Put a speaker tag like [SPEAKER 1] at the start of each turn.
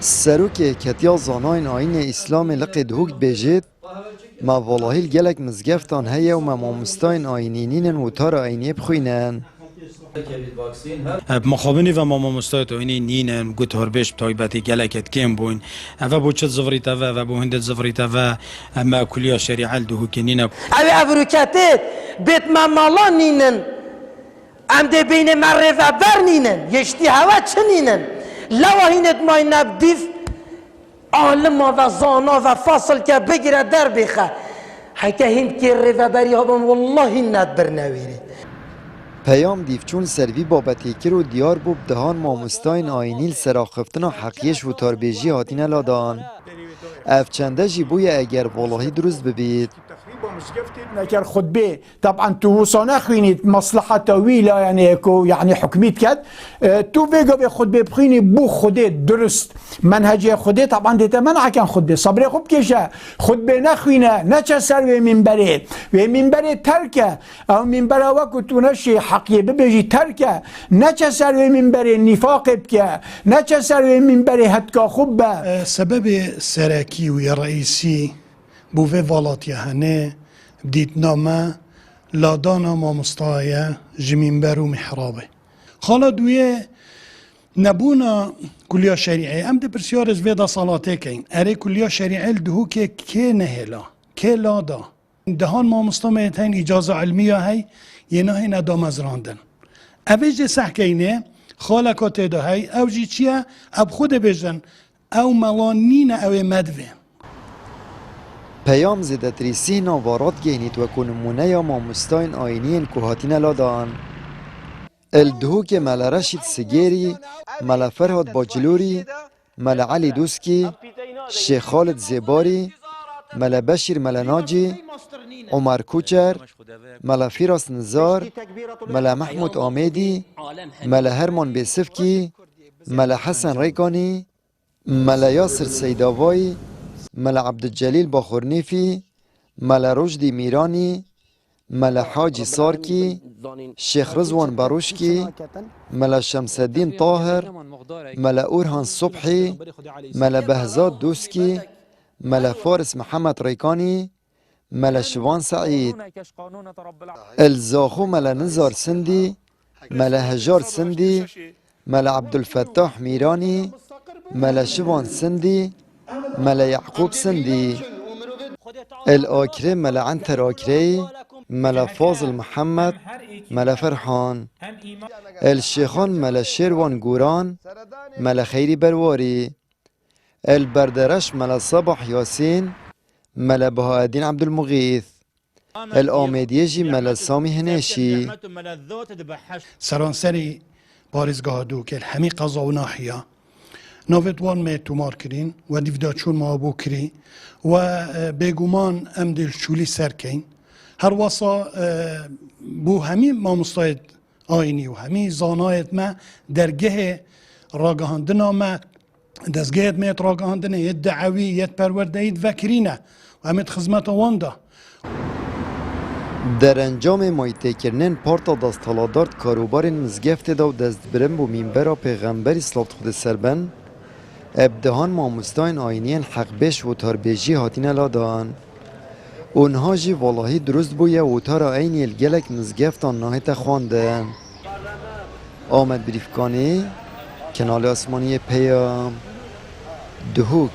[SPEAKER 1] سروک کتیا زاناین آین اسلام لقد هوک بجید ما والله گلک مزگفتان هیا و ما مامستاین آینینین و تار آینی بخوینن
[SPEAKER 2] مخابنی و ماما مستایت اینی نینن گوت هربش تایبتی گلکت کم بوین و بوچت زفریت و بو هندت زفریت و ما کلیا شریعه دهو کنینه
[SPEAKER 3] اوی افروکتت بیت ممالا نینن ام ده بین مره و بر نینن یشتی هوا چه نینن لواهینت مای نبدیف عالم و زانا و فاصل که بگیره در بخه حکه هند که ره و بری ها بم والله ند برنویری
[SPEAKER 1] پیام دیفچون سروی بابتی کرو دیار بوب دهان مامستاین آینیل سراخفتنا حقیش و تاربیجی هاتین لادان افچنده جی بوی اگر والله درست ببید
[SPEAKER 4] نكر خطبه طبعا توصانا خوينيت مصلحة طويلة يعني حكميت كد تو فيجا بخطبه بخيني بو خده درست منهجي خده طبعا ديتا منع كان خطبه صبري خوب كيشا خطبه نخوينه نچه سر و منبره تركه او منبره وكو تونشي حقية ببجي تركه نچه سر و منبره نفاق بكه نچه سر و منبره هتكا خوبه
[SPEAKER 5] سبب سركي ويا رئيسي بوه والاتیه هنه دیدنامه لادانا ما مستایه جمینبر و محرابه خالا دویه نبونا کلیا شریعه ام ده پرسیار از ویدا صلاته کن اره کلیا شریعه دهو که نهلا که لادا دهان ما مستایه هین اجازه علمیه هی یه نه ندام از راندن اویج سحکینه خالا کاته ده هی او جی چیه اب خود بجن او ملانین او مدوه
[SPEAKER 1] پیام زده تریسی نوارات گینیت و کنمونه یا مامستاین آینین که هاتین لادان الدهو که مل رشید سگیری مل فرهاد باجلوری مل علی دوسکی شیخ خالد زیباری مل بشیر مل ناجی عمر کوچر مل فیراس نزار مل محمود آمیدی مل هرمان بیسفکی مل حسن ریکانی مل یاسر سیداوایی مل عبدالجلیل باخورنیفی مل رشدی میرانی مل حاجی سارکی شیخ رزوان باروشکی مل شمس الدین طاهر مل اورهان صبحی مل بهزاد دوسکی مل فارس محمد ریکانی مل شوان سعید الزاخو مل نزار سندی مل هجار سندی مل عبدالفتاح میرانی مل شوان سندی مل يعقوب سندي الآكري مل عنتر آكري مل فاضل محمد مل فرحان الشيخان مل شيروان قوران مل خيري برواري البردرش مل صباح ياسين مل بهاء الدين عبد المغيث الآمديجي مل سامي هناشي
[SPEAKER 5] سرانسری بارزگاه دو که همی قضا و ناحیه ناویدوان می تومار کرین و دیودا چون ما بو کری و بگومان ام دل شولی سر کین هر واسا بو همی ما مستاید آینی و همی زانایت ما درگه راگهاندنا ما دزگهت میت راگهاندنه ید دعوی ید پرورده ید وکرینه و همیت خزمت وانده
[SPEAKER 1] در انجام مایته کرنن پارتا دستالادارد کاروبار مزگفت دا و دست برم بو منبر پیغمبری صلوات خود سربن ابدهان مامستاین آینین حق بش و تاربیجی هاتین لادان اونها جی والله درست بویه و تارا اینی الگلک مزگفتان ناهیت خوانده آمد بریفکانی کنال آسمانی پیام دهوک